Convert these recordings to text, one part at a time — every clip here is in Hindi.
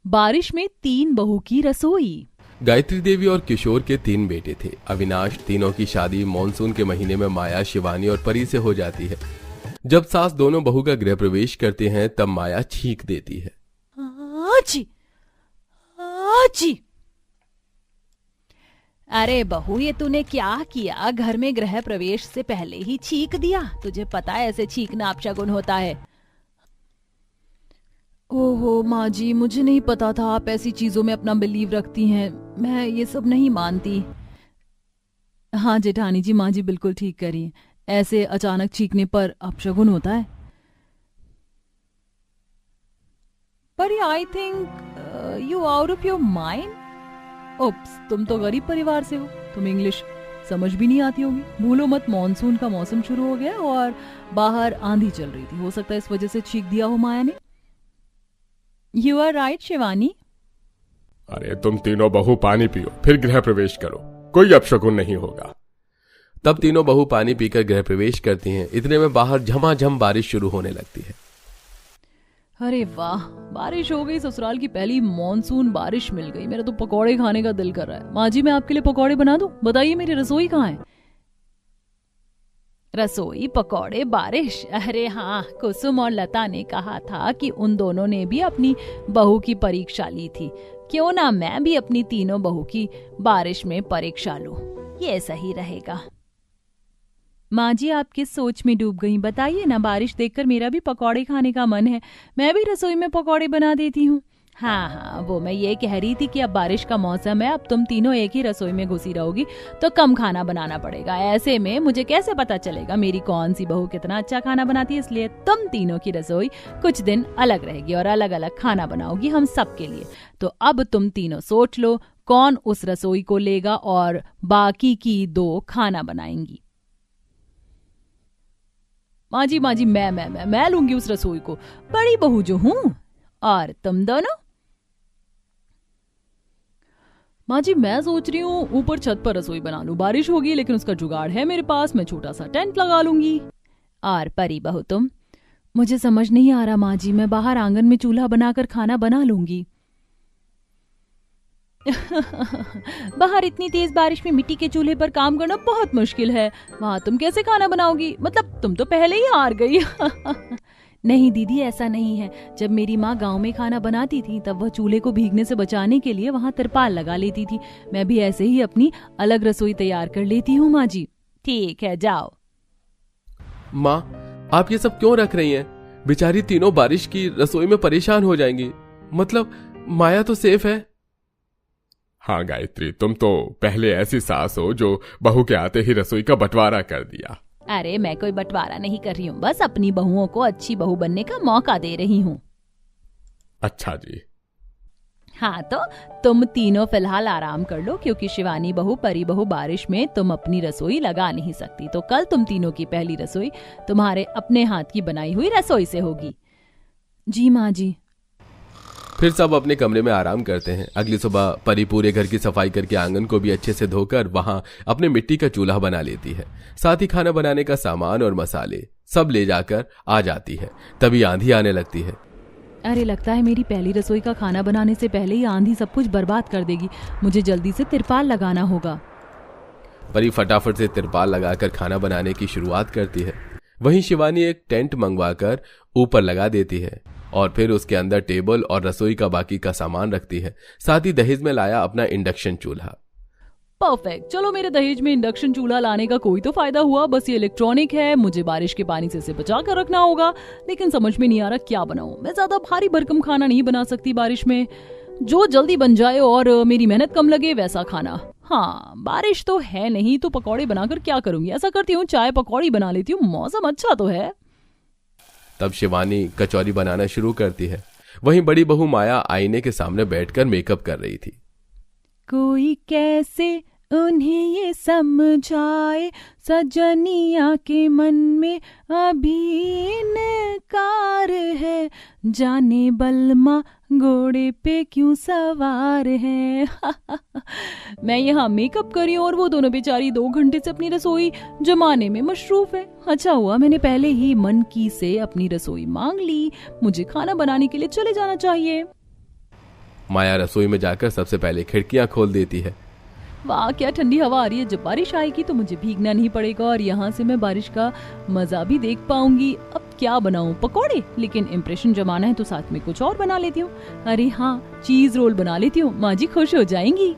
बारिश में 3 बहू की रसोई। गायत्री देवी और किशोर के 3 बेटे थे। अविनाश। तीनों की शादी मानसून के महीने में माया, शिवानी और परी से हो जाती है। जब सास दोनों बहू का गृह प्रवेश करते हैं तब माया छींक देती है। आची, आची। अरे बहू, ये तूने क्या किया? घर में गृह प्रवेश से पहले ही छींक दिया। तुझे पता है ऐसे छींकना अपशगुन होता है। ओहो माँ जी, मुझे नहीं पता था आप ऐसी चीजों में अपना बिलीव रखती हैं। मैं ये सब नहीं मानती। हाँ जेठानी जी, माँ जी बिल्कुल ठीक करिए। ऐसे अचानक छींकने पर अपशगुन होता है। पर I think you out of your mind. Oops, तुम तो गरीब परिवार से हो, तुम्हें इंग्लिश समझ भी नहीं आती होगी। भूलो मत, मॉनसून का मौसम शुरू हो गया और बाहर आंधी चल रही थी। हो सकता है इस वजह से छींक दिया हो माया ने। You are right Shivani. अरे तुम तीनों बहू पानी पियो, फिर गृह प्रवेश करो, कोई अपशगुन नहीं होगा। तब तीनों बहू पानी पीकर गृह प्रवेश करती हैं। इतने में बाहर झमाझम बारिश शुरू होने लगती है। अरे वाह, बारिश हो गई। ससुराल की पहली मॉनसून बारिश मिल गई। मेरा तो पकौड़े खाने का दिल कर रहा है। माँ जी, मैं आपके लिए पकौड़े बना दूं? बताइए मेरी रसोई कहाँ है? रसोई, पकौड़े, बारिश। अरे हाँ, कुसुम और लता ने कहा था कि उन दोनों ने भी अपनी बहू की परीक्षा ली थी। क्यों ना मैं भी अपनी तीनों बहू की बारिश में परीक्षा लूं। ये सही रहेगा। माँ जी, आप किस सोच में डूब गई? बताइए ना। बारिश देखकर मेरा भी पकौड़े खाने का मन है। मैं भी रसोई में पकौड़े बना देती हूँ। हाँ, वो मैं ये कह रही थी कि अब बारिश का मौसम है, अब तुम तीनों एक ही रसोई में घुसी रहोगी तो कम खाना बनाना पड़ेगा। ऐसे में मुझे कैसे पता चलेगा मेरी कौन सी बहू कितना अच्छा खाना बनाती है? इसलिए तुम तीनों की रसोई कुछ दिन अलग रहेगी और अलग अलग खाना बनाओगी हम सबके लिए। तो अब तुम तीनों सोच लो कौन उस रसोई को लेगा और बाकी की 2 खाना बनाएंगी। माँ जी, मैं लूंगी उस रसोई को, बड़ी बहू जो हूं। और तुम दोनों? माँ जी, मैं सोच रही हूँ ऊपर छत पर रसोई बना लूं। बारिश होगी लेकिन उसका जुगाड़ है मेरे पास, मैं छोटा सा टेंट लगा लूंगी। और परी बहू तुम? मुझे समझ नहीं आ रहा माँ जी, मैं बाहर आंगन में चूल्हा बनाकर खाना बना लूंगी। बाहर इतनी तेज बारिश में मिट्टी के चूल्हे पर काम करना बहुत मुश्किल है। वहां तुम कैसे खाना बनाओगी? मतलब तुम तो पहले ही हार गई। नहीं दीदी, ऐसा नहीं है। जब मेरी माँ गांव में खाना बनाती थी तब वह चूल्हे को भीगने से बचाने के लिए वहां तिरपाल लगा लेती थी। मैं भी ऐसे ही अपनी अलग रसोई तैयार कर लेती हूँ माँ जी। ठीक है, जाओ। माँ, आप ये सब क्यों रख रही हैं? बेचारी तीनों बारिश की रसोई में परेशान हो जाएंगी। मतलब माया तो सेफ है। हाँ गायत्री, तुम तो पहले ऐसी सास हो जो बहू के आते ही रसोई का बंटवारा कर दिया। अरे मैं कोई बंटवारा नहीं कर रही हूँ, बस अपनी बहुओं को अच्छी बहू बनने का मौका दे रही हूँ। अच्छा जी। हाँ, तो तुम तीनों फिलहाल आराम कर लो, क्योंकि शिवानी बहू, परी बहू बारिश में तुम अपनी रसोई लगा नहीं सकती। तो कल तुम तीनों की पहली रसोई तुम्हारे अपने हाथ की बनाई हुई रसोई से होगी। जी माँ जी। फिर सब अपने कमरे में आराम करते हैं। अगली सुबह परी पूरे घर की सफाई करके आंगन को भी अच्छे से धोकर वहां अपने मिट्टी का चूल्हा बना लेती है। साथ ही खाना बनाने का सामान और मसाले सब ले जाकर आ जाती है। तभी आंधी आने लगती है। अरे लगता है मेरी पहली रसोई का खाना बनाने से पहले ही आंधी सब कुछ बर्बाद कर देगी। मुझे जल्दी से तिरपाल लगाना होगा। परी फटाफट से तिरपाल लगाकर खाना बनाने की शुरुआत करती है। वहीं शिवानी एक टेंट मंगवाकर ऊपर लगा देती है और फिर उसके अंदर टेबल और रसोई का बाकी का सामान रखती है। साथ ही दहेज में लाया अपना इंडक्शन चूल्हा। परफेक्ट। चलो, मेरे दहेज में इंडक्शन चूल्हा लाने का कोई तो फायदा हुआ। बस ये इलेक्ट्रॉनिक है, मुझे बारिश के पानी से इसे बचा कर रखना होगा। लेकिन समझ में नहीं आ रहा क्या बनाऊं। मैं ज्यादा भारी भरकम खाना नहीं बना सकती बारिश में। जो जल्दी बन जाए और मेरी मेहनत कम लगे वैसा खाना। हाँ, बारिश तो है नहीं तो पकौड़े बनाकर क्या करूंगी। ऐसा करती हूँ, चाय पकौड़ी बना लेती हूँ। मौसम अच्छा तो है। तब शिवानी कचौरी बनाना शुरू करती है। वहीं बड़ी बहू माया आईने के सामने बैठकर मेकअप कर रही थी। कोई कैसे उन्हें ये समझाए, सजनिया के मन में अभी इनकार है, जाने बलमा घोड़े पे क्यों सवार है। मैं यहाँ मेकअप करी और वो दोनों बेचारी 2 घंटे से अपनी रसोई जमाने में मशरूफ है। अच्छा हुआ मैंने पहले ही मन की से अपनी रसोई मांग ली। मुझे खाना बनाने के लिए चले जाना चाहिए। माया रसोई में जाकर सबसे पहले खिड़कियां खोल देती है। वाह क्या ठंडी हवा आ रही है। जब बारिश आएगी तो मुझे भीगना नहीं पड़ेगा और यहाँ से मैं बारिश का मजा भी देख पाऊंगी। अब क्या बनाऊं? पकौड़े? लेकिन इम्प्रेशन जमाना है तो साथ में कुछ और बना लेती हूँ। अरे हाँ, चीज रोल बना लेती हूँ, माँ जी खुश हो जाएंगी।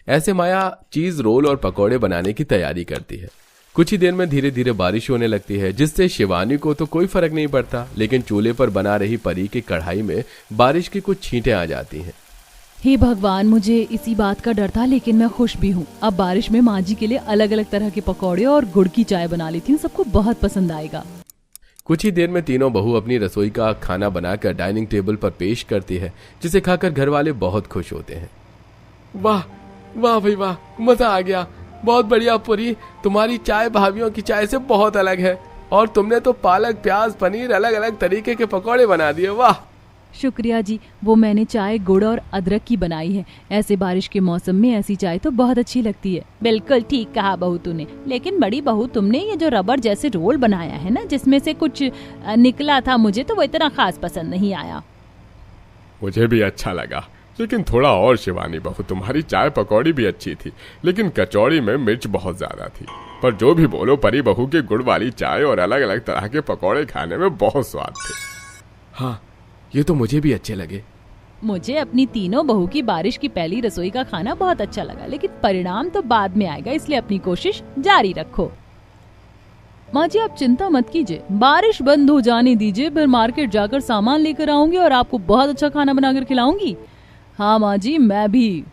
ऐसे माया चीज रोल और पकौड़े बनाने की तैयारी करती है। कुछ ही देर में धीरे धीरे बारिश होने लगती है, जिससे शिवानी को तो कोई फर्क नहीं पड़ता, लेकिन चूल्हे पर बना रही परी की कढ़ाई में बारिश की कुछ छींटें आ जाती हैं। हे भगवान, मुझे इसी बात का डर था, लेकिन मैं खुश भी हूँ। अब बारिश में माँ जी के लिए अलग अलग तरह के पकौड़े और गुड़ की चाय बना लेती हूँ, सबको बहुत पसंद आएगा। कुछ ही देर में तीनों बहू अपनी रसोई का खाना बनाकर डाइनिंग टेबल पर पेश करती है, जिसे खाकर घर वाले बहुत खुश होते हैं। वाह वाह भाई वाह, मजा आ गया, बहुत बढ़िया पुरी, तुम्हारी चाय भाभीियों की चाय से बहुत अलग है, और तुमने तो पालक प्याज पनीर अलग अलग तरीके के पकौड़े बना दिए। वाह। शुक्रिया जी, वो मैंने चाय गुड़ और अदरक की बनाई है। ऐसे बारिश के मौसम में ऐसी चाय तो बहुत अच्छी लगती है। बिल्कुल ठीक कहा बहू तूने। लेकिन बड़ी बहू, तुमने ये जो रबर जैसे रोल बनाया है ना, जिसमें से कुछ निकला था, मुझे तो वो इतना खास पसंद नहीं आया। मुझे भी अच्छा लगा, लेकिन थोड़ा और। शिवानी बहू, तुम्हारी चाय पकौड़ी भी अच्छी थी, लेकिन कचौड़ी में मिर्च बहुत ज्यादा थी। पर जो भी बोलो, परी बहू के गुड़ वाली चाय और अलग अलग तरह के पकौड़े खाने में बहुत स्वाद थे। हाँ, ये तो मुझे भी अच्छे लगे। मुझे अपनी तीनों बहू की बारिश की पहली रसोई का खाना बहुत अच्छा लगा, लेकिन परिणाम तो बाद में आएगा, इसलिए अपनी कोशिश जारी रखो। माँ जी आप चिंता मत कीजिए, बारिश बंद हो जाने दीजिए, फिर मार्केट जाकर सामान लेकर आऊंगी और आपको बहुत अच्छा खाना बनाकर खिलाऊंगी। हाँ माँ जी, मैं भी।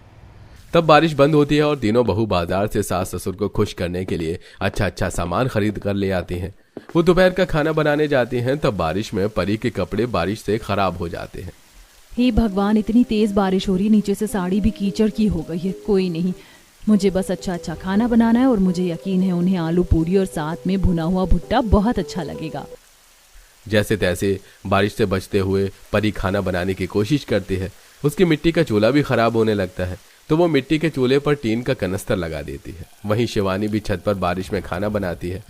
तब बारिश बंद होती है और तीनों बहू बाजार से सास ससुर को खुश करने के लिए अच्छा अच्छा सामान खरीद कर ले आती हैं। वो दोपहर का खाना बनाने जाती हैं, तब बारिश में परी के कपड़े बारिश से खराब हो जाते हैं। हे भगवान, इतनी तेज बारिश हो रही है, नीचे से साड़ी भी कीचड़ की हो गई है। कोई नहीं, मुझे बस अच्छा अच्छा खाना बनाना है और मुझे यकीन है उन्हें आलू पूरी और साथ में भुना हुआ भुट्टा बहुत अच्छा लगेगा। जैसे तैसे बारिश से बचते हुए परी खाना बनाने की कोशिश करती है। उसकी मिट्टी का चूल्हा भी खराब होने लगता है, तो वो मिट्टी के चूल्हे पर टीन का कनस्तर लगा देती है। वहीं शिवानी भी छत पर बारिश में खाना बनाती है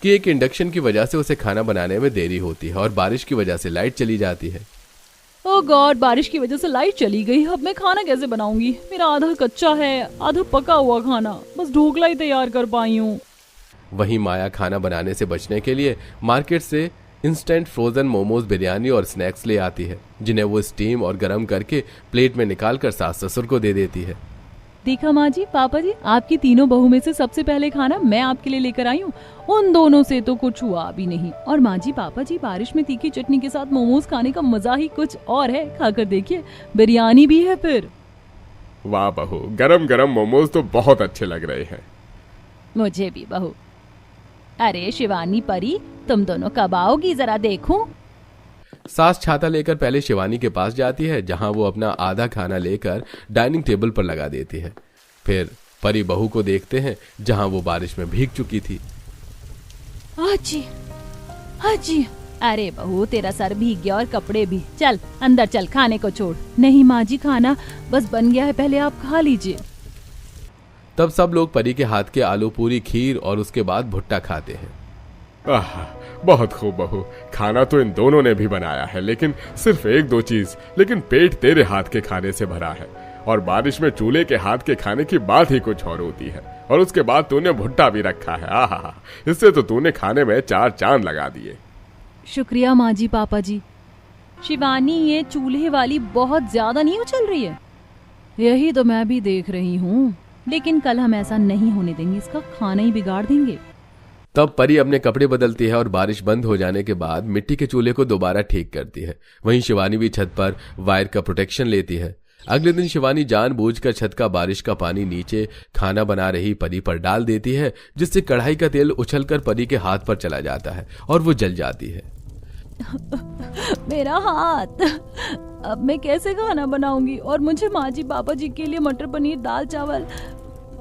कि एक इंडक्शन की वजह से उसे खाना बनाने में देरी होती है और बारिश की वजह से लाइट चली जाती है। ओह गॉड, बारिश की वजह से लाइट चली गई। अब मैं खाना कैसे बनाऊंगी? मेरा आधा कच्चा है, आधा पका हुआ खाना, बस ढोकला ही तैयार कर पाई हूँ। वहीं माया खाना बनाने से बचने के लिए मार्केट से इंस्टेंट फ्रोजन मोमोज, बिरयानी और स्नैक्स ले आती है, जिन्हें वो स्टीम और गर्म करके प्लेट में निकालकर सास ससुर को दे देती है। देखा माँ जी, पापा जी, आपकी तीनों बहू में से सबसे पहले खाना मैं आपके लिए लेकर आई हूँ। उन दोनों से तो कुछ हुआ भी नहीं। और माँ जी, पापा जी, बारिश में तीखी चटनी के साथ मोमोज खाने का मजा ही कुछ और है। खाकर देखिए, बिरयानी भी है फिर। वाह बहू, गरम गरम मोमोज तो बहुत अच्छे लग रहे हैं। मुझे भी बहू। अरे शिवानी, परी, तुम दोनों कब आओगी, जरा देखूं। सास छाता लेकर पहले शिवानी के पास जाती है, जहां वो अपना आधा खाना लेकर डाइनिंग टेबल पर लगा देती है। फिर परी बहू को देखते हैं, जहां वो बारिश में भीग चुकी थी। हाजी, हाजी। अरे बहू, तेरा सर भीग गया और कपड़े भी। चल अंदर चल, खाने को छोड़। नहीं माँ जी, खाना बस बन गया है, पहले आप खा लीजिए। तब सब लोग परी के हाथ के आलू पूरी, खीर और उसके बाद भुट्टा खाते हैं। बहुत खूब बहू, खाना तो इन दोनों ने भी बनाया है, लेकिन सिर्फ एक दो चीज, लेकिन पेट तेरे हाथ के खाने से भरा है। और बारिश में चूल्हे के हाथ के खाने की बात ही कुछ और होती है। और उसके बाद तूने भुट्टा भी रखा है। आहा, इससे तो तूने खाने में 4 चांद लगा दिए। शुक्रिया माँ जी, पापा जी। शिवानी, ये चूल्हे वाली बहुत ज्यादा नहीं उछल रही है? यही तो मैं भी देख रही हूँ, लेकिन कल हम ऐसा नहीं होने देंगे, इसका खाना ही बिगाड़ देंगे। तब परी अपने कपड़े बदलती है और बारिश बंद हो जाने के बाद मिट्टी के चूल्हे को दोबारा ठीक करती है। वहीं शिवानी भी छत पर वायर का प्रोटेक्शन लेती है। अगले दिन शिवानी जानबूझकर छत का बारिश का पानी नीचे खाना बना रही परी पर डाल देती है, जिससे कढ़ाई का तेल उछलकर परी के हाथ पर चला जाता है और वो जल जाती है। मेरा हाथ, अब मैं कैसे खाना बनाऊंगी? और मुझे माँ जी, पापा जी के लिए मटर पनीर, दाल चावल,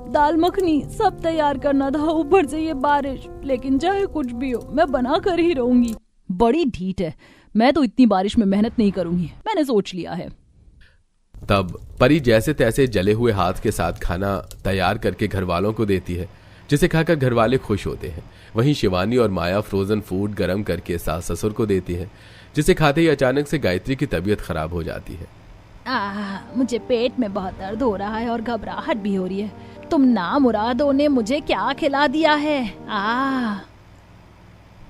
दाल मखनी सब तैयार करना था, ऊपर से ये बारिश। लेकिन चाहे कुछ भी हो, मैं बना कर ही रहूंगी। बड़ी ढीठ है, मैं तो इतनी बारिश में मेहनत नहीं करूंगी, मैंने सोच लिया है। तब परी जैसे तैसे जले हुए हाथ के साथ खाना तैयार करके घर वालों को देती है, जिसे खाकर घर वाले खुश होते हैं। वहीं शिवानी और माया फ्रोजन फूड गर्म करके सास ससुर को देती है, जिसे खाते ही अचानक से गायत्री की तबीयत खराब हो जाती है। मुझे पेट में बहुत दर्द हो रहा है और घबराहट भी हो रही है। तुम नामुरादों ने मुझे क्या खिला दिया है?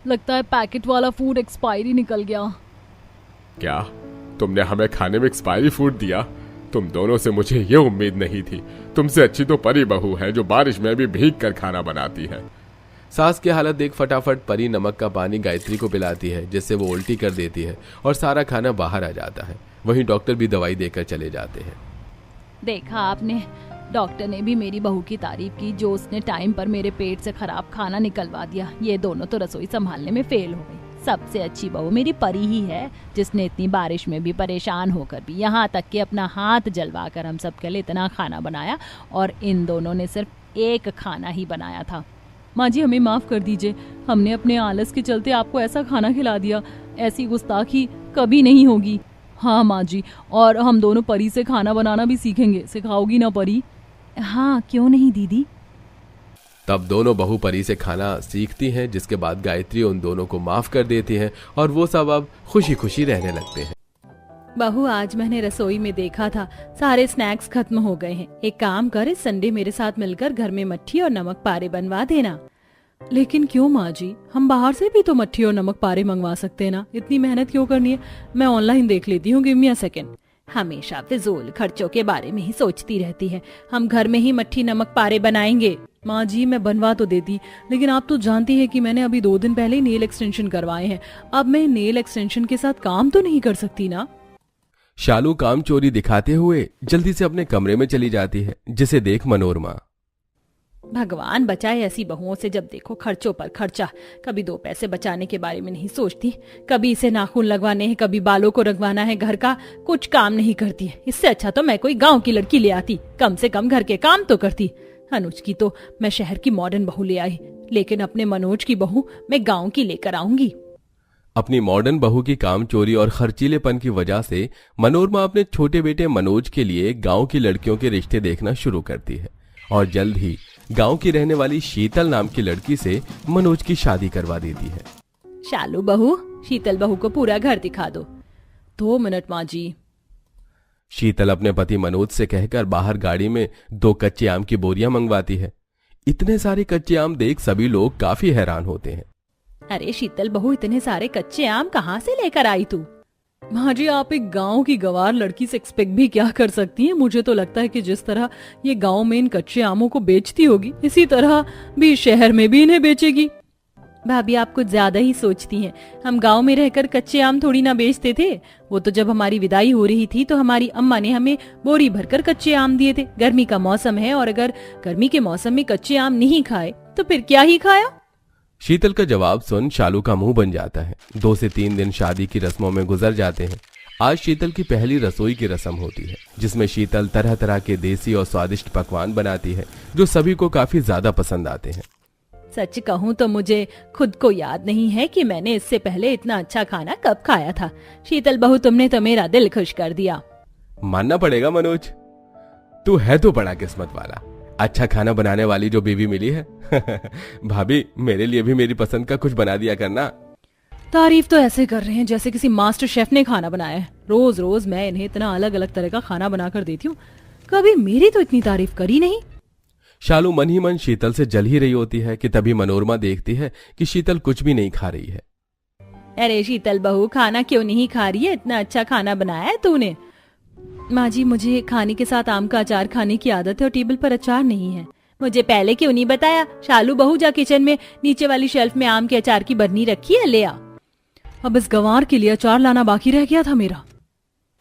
लगता है पैकेट वाला फूड एक्सपायरी निकल गया। क्या तुमने हमें खाने में एक्सपायरी फूड दिया? तुम दोनों से मुझे ये उम्मीद नहीं थी। तुमसे अच्छी तो परी बहू है जो बारिश में भी भीग कर खाना बनाती है। सास की हालत देख फटाफट परी नमक का पानी गायत्री को पिलाती है, जिससे वो उल्टी कर देती है और सारा खाना बाहर आ जाता है। वहीं डॉक्टर भी दवाई देकर चले जाते हैं। देखा आपने, डॉक्टर ने भी मेरी बहू की तारीफ की जो उसने टाइम पर मेरे पेट से खराब खाना निकलवा दिया। ये दोनों तो रसोई संभालने में फेल हो गई। सबसे अच्छी बहू मेरी परी ही है, जिसने इतनी बारिश में भी परेशान होकर भी यहाँ तक कि अपना हाथ जलवा कर हम सबके लिए इतना खाना बनाया, और इन दोनों ने सिर्फ एक खाना ही बनाया था। माँ जी हमें माफ कर दीजिए, हमने अपने आलस के चलते आपको ऐसा खाना खिला दिया। ऐसी गुस्ताखी कभी नहीं होगी। हाँ माँ जी, और हम दोनों परी से खाना बनाना भी सीखेंगे। सिखाओगी ना परी? हाँ क्यों नहीं दीदी। तब दोनों बहू परी से खाना सीखती हैं, जिसके बाद गायत्री उन दोनों को माफ कर देती है और वो सब अब खुशी खुशी रहने लगते हैं। बहू आज मैंने रसोई में देखा था सारे स्नैक्स खत्म हो गए हैं। एक काम कर, इस संडे मेरे साथ मिलकर घर में मट्ठी और नमक पारे बनवा देना। लेकिन क्यों माँ जी, हम बाहर से भी तो मट्ठी और नमक पारे मंगवा सकते हैं ना, इतनी मेहनत क्यों करनी है? मैं ऑनलाइन देख लेती हूँ, गिव मी अ सेकेंड। हमेशा फिजूल खर्चों के बारे में ही सोचती रहती है। हम घर में ही मट्ठी नमक पारे बनाएंगे। माँ जी मैं बनवा तो देती, लेकिन आप तो जानती है कि मैंने अभी 2 दिन पहले ही नेल एक्सटेंशन करवाए हैं। अब मैं नेल एक्सटेंशन के साथ काम तो नहीं कर सकती ना। शालू काम चोरी दिखाते हुए जल्दी से अपने कमरे में चली जाती है, जिसे देख मनोरमा। भगवान बचाए ऐसी बहुओं से, जब देखो खर्चों पर खर्चा। कभी 2 पैसे बचाने के बारे में नहीं सोचती, कभी इसे नाखून लगवाने हैं, कभी बालों को रंगवाना है, घर का कुछ काम नहीं करती है। इससे अच्छा तो मैं कोई गांव की लड़की ले आती, कम से कम घर के काम तो करती। अनुज की तो मैं शहर की मॉडर्न बहू ले आई, लेकिन अपने मनोज की बहू मैं गांव की लेकर आऊंगी। अपनी मॉडर्न बहू की काम चोरी और खर्चीलेपन की वजह से मनोरमा अपने छोटे बेटे मनोज के लिए गांव की लड़कियों के रिश्ते देखना शुरू करती है और जल्द ही गांव की रहने वाली शीतल नाम की लड़की से मनोज की शादी करवा देती है। शालू बहू, शीतल बहू को पूरा घर दिखा दो। 2 मिनट माँ जी। शीतल अपने पति मनोज से कहकर बाहर गाड़ी में 2 कच्चे आम की बोरियां मंगवाती है। इतने सारे कच्चे आम देख सभी लोग काफी हैरान होते हैं। अरे शीतल बहू, इतने सारे कच्चे आम कहाँ से लेकर आई तू? माँ जी आप एक गांव की गवार लड़की से एक्सपेक्ट भी क्या कर सकती हैं? मुझे तो लगता है कि जिस तरह ये गांव में इन कच्चे आमों को बेचती होगी, इसी तरह भी शहर में भी इन्हें बेचेगी। भाभी आप कुछ ज्यादा ही सोचती हैं। हम गांव में रहकर कच्चे आम थोड़ी ना बेचते थे। वो तो जब हमारी विदाई हो रही थी तो हमारी अम्मा ने हमें बोरी भरकर कच्चे आम दिए थे। गर्मी का मौसम है और अगर गर्मी के मौसम में कच्चे आम नहीं खाए तो फिर क्या ही खाया? शीतल का जवाब सुन शालू का मुंह बन जाता है। 2 से 3 दिन शादी की रस्मों में गुजर जाते हैं। आज शीतल की पहली रसोई की रस्म होती है, जिसमें शीतल तरह तरह के देसी और स्वादिष्ट पकवान बनाती है जो सभी को काफी ज्यादा पसंद आते हैं। सच कहूँ तो मुझे खुद को याद नहीं है कि मैंने इससे पहले इतना अच्छा खाना कब खाया था। शीतल बहू, तुमने तो मेरा दिल खुश कर दिया। मानना पड़ेगा मनोज, तू है तो बड़ा किस्मत वाला। अच्छा खाना बनाने वाली जो बीवी मिली है। भाभी मेरे लिए भी मेरी पसंद का कुछ बना दिया करना। तारीफ तो ऐसे कर रहे हैं जैसे किसी मास्टर शेफ ने खाना बनाया है। रोज रोज मैं इन्हें इतना अलग अलग तरह का खाना बनाकर देती हूँ, कभी मेरी तो इतनी तारीफ करी नहीं। शालू मन ही मन शीतल से जल ही रही होती है कि तभी मनोरमा देखती है कि शीतल कुछ भी नहीं खा रही है। अरे शीतल बहू, खाना क्यों नहीं खा रही है? इतना अच्छा खाना बनाया है तूने। माँ जी मुझे खाने के साथ आम का अचार खाने की आदत है और टेबल पर अचार नहीं है। मुझे पहले क्यों नहीं बताया? शालू बहू, जा किचन में नीचे वाली शेल्फ में आम के अचार की बरनी रखी है, ले आ। अब इस गंवार के लिए अचार लाना बाकी रह गया था मेरा।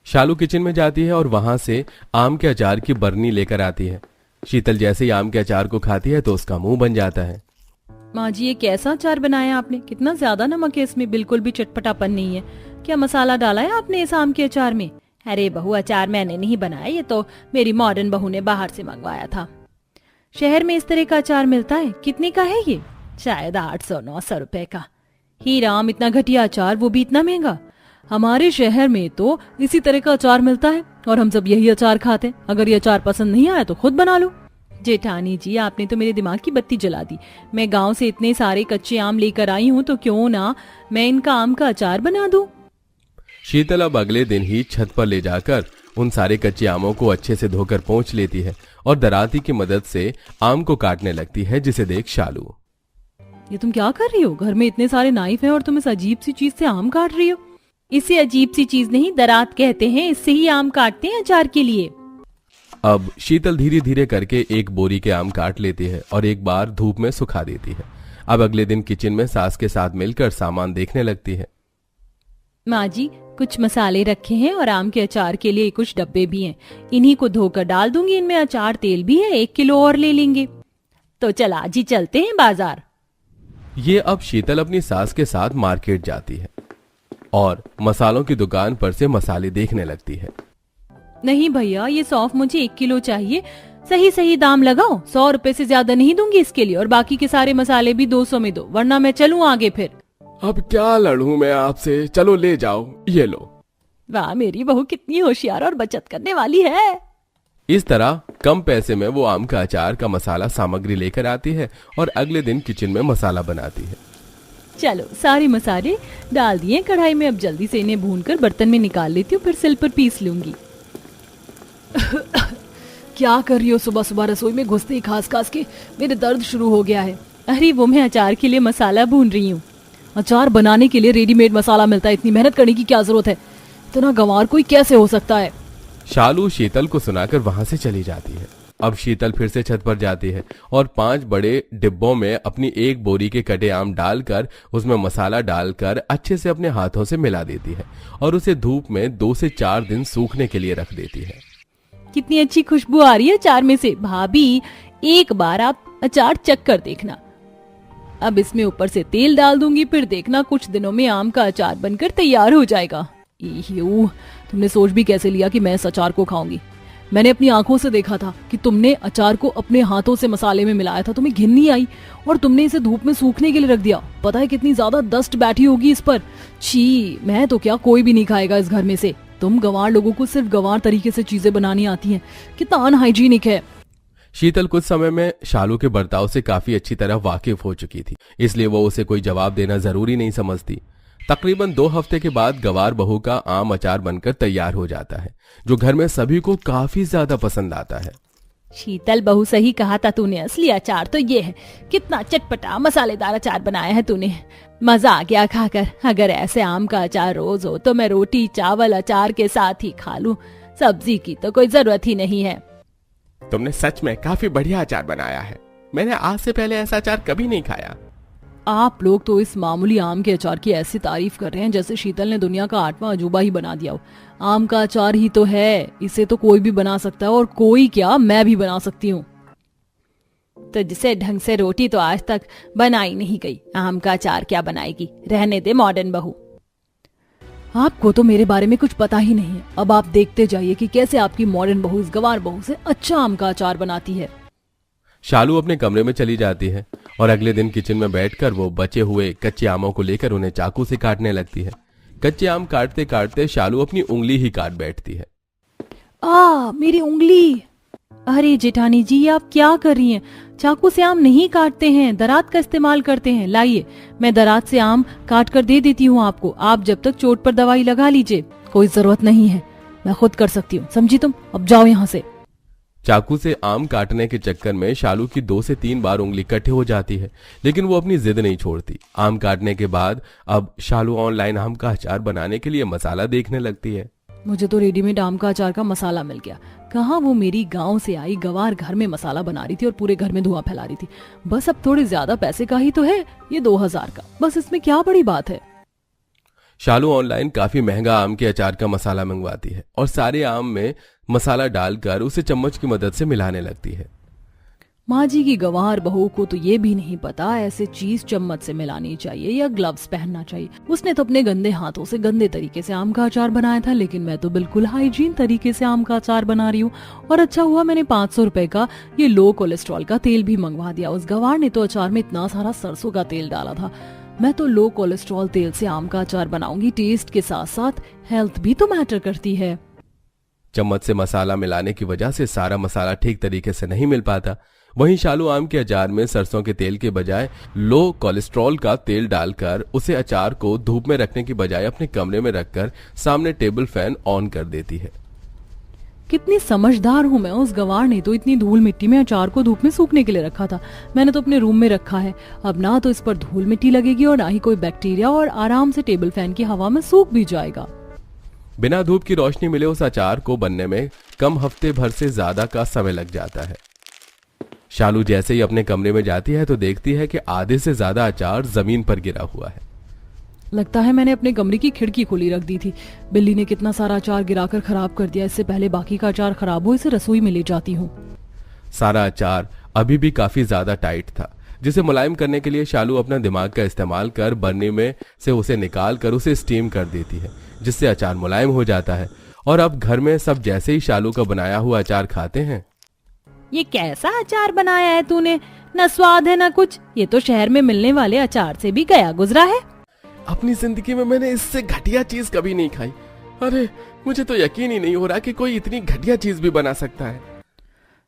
शालू किचन में जाती है और वहां से आम के अचार की बरनी लेकर आती है। शीतल जैसे ही आम के अचार को खाती है तो उसका मुंह बन जाता है। माँ जी ये कैसा अचार बनाया आपने? कितना ज्यादा नमक है इसमें, बिल्कुल भी चटपटापन नहीं है। क्या मसाला डाला है आपने इस आम के अचार में? अरे बहू, अचार मैंने नहीं बनाया, ये तो मेरी मॉडर्न बहू ने बाहर से मंगवाया था। शहर में इस तरह का अचार मिलता है? कितने का है ये? शायद 800-900 रुपए का। ही राम, इतना घटिया अचार, वो भी इतना महंगा। हमारे शहर में तो इसी तरह का अचार मिलता है और हम सब यही अचार खाते हैं। अगर ये अचार पसंद नहीं आया तो खुद बना लो। जेठानी जी, आपने तो मेरे दिमाग की बत्ती जला दी। मैं गांव से इतने सारे कच्चे आम लेकर आई हूँ, तो क्यों ना मैं इनका आम का अचार बना दूं। शीतल अब अगले दिन ही छत पर ले जाकर उन सारे कच्चे आमों को अच्छे से धोकर पोंछ लेती है और दराती की मदद से आम को काटने लगती है, जिसे देख शालू। ये तुम क्या कर रही हो? घर में इतने सारे नाइफ हैं और तुम इस अजीब सी चीज से आम काट रही हो। इसे अजीब सी चीज नहीं, दरात कहते हैं। इससे ही आम काटते हैं अचार के लिए। अब शीतल धीरे धीरे करके एक बोरी के आम काट लेती है और एक बार धूप में सुखा देती है। अब अगले दिन किचन में सास के साथ मिलकर सामान देखने लगती है। माँ जी, कुछ मसाले रखे हैं और आम के अचार के लिए कुछ डब्बे भी हैं। इन्हीं को धोकर डाल दूंगी। इनमें अचार तेल भी है, 1 किलो और ले लेंगे। तो चल आज ही चलते हैं बाजार। ये अब शीतल अपनी सास के साथ मार्केट जाती है और मसालों की दुकान पर से मसाले देखने लगती है। नहीं भैया, ये सौंफ मुझे 1 किलो चाहिए। सही सही दाम लगाओ। 100 रुपए से ज्यादा नहीं दूंगी इसके लिए, और बाकी के सारे मसाले भी 200 में दो, वरना मैं चलूं आगे फिर। अब क्या लड़ूं मैं आपसे, चलो ले जाओ, ये लो। वाह, मेरी बहू कितनी होशियार और बचत करने वाली है। इस तरह कम पैसे में वो आम का अचार का मसाला सामग्री लेकर आती है और अगले दिन किचन में मसाला बनाती है। चलो, सारे मसाले डाल दिए कढ़ाई में। अब जल्दी से इन्हें भूनकर बर्तन में निकाल लेती हूँ, फिर सिल पर पीस लूंगी। क्या कर रही हो सुबह सुबह रसोई में घुसते ही खास खास के? मेरे दर्द शुरू हो गया है। अरे वो मैं अचार के लिए मसाला भून रही हूँ। अचार बनाने के लिए रेडीमेड मसाला मिलता है, इतनी मेहनत करने की क्या जरूरत है? इतना गंवार कोई कैसे हो सकता है? शालू शीतल को सुनाकर वहां से चली जाती है। अब शीतल फिर से छत पर जाती है और 5 बड़े डिब्बों में अपनी एक बोरी के कटे आम डालकर उसमें मसाला डालकर अच्छे से अपने हाथों से मिला देती है और उसे धूप में 2 से 4 दिन सूखने के लिए रख देती है। कितनी अच्छी खुशबू आ रही है अचार में से। भाभी, एक बार आप अचार चख कर देखना। अब इसमें ऊपर से तेल डाल दूंगी, फिर देखना कुछ दिनों में आम का अचार बनकर तैयार हो जाएगा। तुमने सोच भी कैसे लिया कि मैं इस अचार को खाऊंगी? मैंने अपनी आंखों से देखा था कि तुमने अचार को अपने हाथों से मसाले में मिलाया था। तुम्हें घिन नहीं आई और तुमने इसे धूप में सूखने के लिए रख दिया। पता है कितनी ज्यादा डस्ट बैठी होगी इस पर। छी, मैं तो क्या, कोई भी नहीं खाएगा इस घर में से। तुम गंवार लोगों को सिर्फ गंवार तरीके से चीजें बनानी आती हैं। कितना अनहाइजीनिक है। शीतल कुछ समय में शालू के बर्ताव से काफी अच्छी तरह वाकिफ हो चुकी थी, इसलिए वो उसे कोई जवाब देना जरूरी नहीं समझती। तकरीबन 2 हफ्ते के बाद गवार बहू का आम अचार बनकर तैयार हो जाता है, जो घर में सभी को काफी ज्यादा पसंद आता है। शीतल बहू, सही कहा था तूने। असली अचार तो ये है। कितना चटपटा मसालेदार अचार बनाया है तूने। मजा आ गया खाकर। अगर ऐसे आम का अचार रोज हो तो मैं रोटी चावल अचार के साथ ही खा लूं। सब्जी की तो कोई जरूरत ही नहीं है। तुमने सच में काफी बढ़िया अचार बनाया है। मैंने आज से पहले ऐसा अचार कभी नहीं खाया। आप लोग तो इस मामूली आम के अचार की ऐसी तारीफ कर रहे हैं जैसे शीतल ने दुनिया का 8वां अजूबा ही बना दिया हो। आम का अचार ही तो है, इसे तो कोई भी बना सकता है, और कोई क्या, मैं भी बना सकती हूँ। तो जिसे ढंग से रोटी तो आज तक बनाई नहीं गई, आम का अचार क्या बनाएगी? रहने दे मॉडर्न बहू। आपको तो मेरे बारे में कुछ पता ही नहीं है। अब आप देखते जाइए कि कैसे आपकी मॉडर्न बहू इस गवार बहू से अच्छा आम का अचार बनाती है। शालू अपने कमरे में चली जाती है और अगले दिन किचन में बैठकर वो बचे हुए कच्चे आमों को लेकर उन्हें चाकू से काटने लगती है। कच्चे आम काटते काटते शालू अपनी उंगली ही काट बैठती है। मेरी उंगली! अरे जेठानी जी, आप क्या कर रही हैं? चाकू से आम नहीं काटते हैं, दरात का इस्तेमाल करते हैं। लाइए, मैं दरात से आम काट कर दे देती हूँ आपको। आप जब तक चोट पर दवाई लगा लीजिए। कोई जरूरत नहीं है, मैं खुद कर सकती हूँ, समझी तुम? अब जाओ यहाँ से। चाकू से आम काटने के चक्कर में शालू की 2 से 3 बार उंगली कटे हो जाती है, लेकिन वो अपनी जिद नहीं छोड़ती। आम काटने के बाद अब शालू ऑनलाइन आम का अचार बनाने के लिए मसाला देखने लगती है। मुझे तो रेडीमेड आम का अचार का मसाला मिल गया। कहाँ वो मेरी गांव से आई गवार घर में मसाला बना रही थी और पूरे घर में धुआं फैला रही थी। बस अब थोड़े ज्यादा पैसे का ही तो है, ये 2000 का। बस इसमें क्या बड़ी बात है। शालू ऑनलाइन काफी महंगा आम के अचार का मसाला मंगवाती है और सारे आम में मसाला डालकर उसे चम्मच की मदद से मिलाने लगती है। माँ जी की गंवार बहू को तो ये भी नहीं पता ऐसे चीज चम्मच से मिलानी चाहिए या ग्लव्स पहनना चाहिए। उसने तो अपने गंदे हाथों से गंदे तरीके से आम का अचार बनाया था, लेकिन मैं तो बिल्कुल हाइजीन तरीके से आम का अचार बना रही हूँ। और अच्छा हुआ मैंने 500 रुपए का ये लो कोलेस्ट्रॉल का तेल भी मंगवा दिया। उस गंवार ने तो अचार में इतना सारा सरसों का तेल डाला था। मैं तो लो कोलेस्ट्रॉल तेल से आम का अचार बनाऊंगी। टेस्ट के साथ साथ हेल्थ भी तो मैटर करती है। चम्मच से मसाला मिलाने की वजह से सारा मसाला ठीक तरीके से नहीं मिल पाता, वहीं शालू आम के अचार में सरसों के तेल के बजाय लो कोलेस्ट्रॉल का तेल डालकर उसे अचार को धूप में रखने की बजाय अपने कमरे में रखकर सामने टेबल फैन ऑन कर देती है। कितनी समझदार हूँ मैं। उस गवार ने तो इतनी धूल मिट्टी में अचार को धूप में सूखने के लिए रखा था। मैंने तो अपने रूम में रखा है। अब ना तो इस पर धूल मिट्टी लगेगी और ना ही कोई बैक्टीरिया, और आराम से टेबल फैन की हवा में सूख भी जाएगा। बिना धूप की रोशनी मिले उस अचार को बनने में कम हफ्ते भर से ज्यादा का समय लग जाता है। शालू जैसे ही अपने कमरे में जाती है तो देखती है कि आधे से ज्यादा अचार जमीन पर गिरा हुआ है। लगता है मैंने अपने कमरे की खिड़की खुली रख दी थी। बिल्ली ने कितना सारा अचार गिराकर खराब कर दिया। इससे पहले बाकी का अचार खराब हो इसे रसोई में ले जाती हूँ। सारा अचार अभी भी काफी ज्यादा टाइट था, जिसे मुलायम करने के लिए शालू अपना दिमाग का इस्तेमाल कर बर्नी में से उसे निकाल कर उसे स्टीम कर देती है, जिससे अचार मुलायम हो जाता है। और अब घर में सब जैसे ही शालू का बनाया हुआ अचार खाते हैं। ये कैसा अचार बनाया है तूने? न स्वाद है न कुछ। ये तो शहर में मिलने वाले अचार से भी गया गुजरा है। अपनी जिंदगी में मैंने इससे घटिया चीज कभी नहीं खाई। अरे मुझे तो यकीन ही नहीं हो रहा कि कोई इतनी घटिया चीज भी बना सकता है।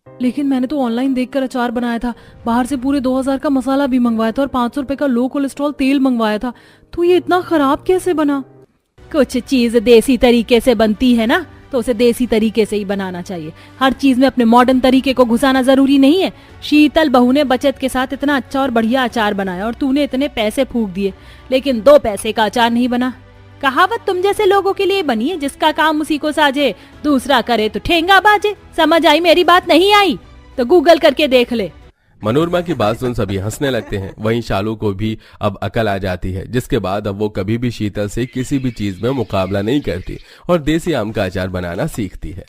लेकिन मैंने तो ऑनलाइन देखकर अचार बनाया था। बाहर से पूरे 2000 का मसाला भी मंगवाया था और 500 रुपए का लो कोलेस्ट्रॉल तेल मंगवाया था। तो ये इतना खराब कैसे बना? कुछ चीज देसी तरीके से बनती है ना, तो उसे देसी तरीके से ही बनाना चाहिए। हर चीज में अपने मॉडर्न तरीके को घुसाना जरूरी नहीं है। शीतल बहू ने बचत के साथ इतना अच्छा और बढ़िया अचार बनाया और तूने इतने पैसे फूंक दिए, लेकिन 2 पैसे का अचार नहीं बना। कहावत तुम जैसे लोगों के लिए बनी है, जिसका काम उसी को साजे, दूसरा करे तो ठेंगा बाजे। समझ आई? मेरी बात नहीं आई तो गूगल करके देख ले। मनोरमा की बात सुन सभी हंसने लगते हैं। वहीं शालू को भी अब अकल आ जाती है, जिसके बाद अब वो कभी भी शीतल से किसी भी चीज में मुकाबला नहीं करती और देसी आम का अचार बनाना सीखती है।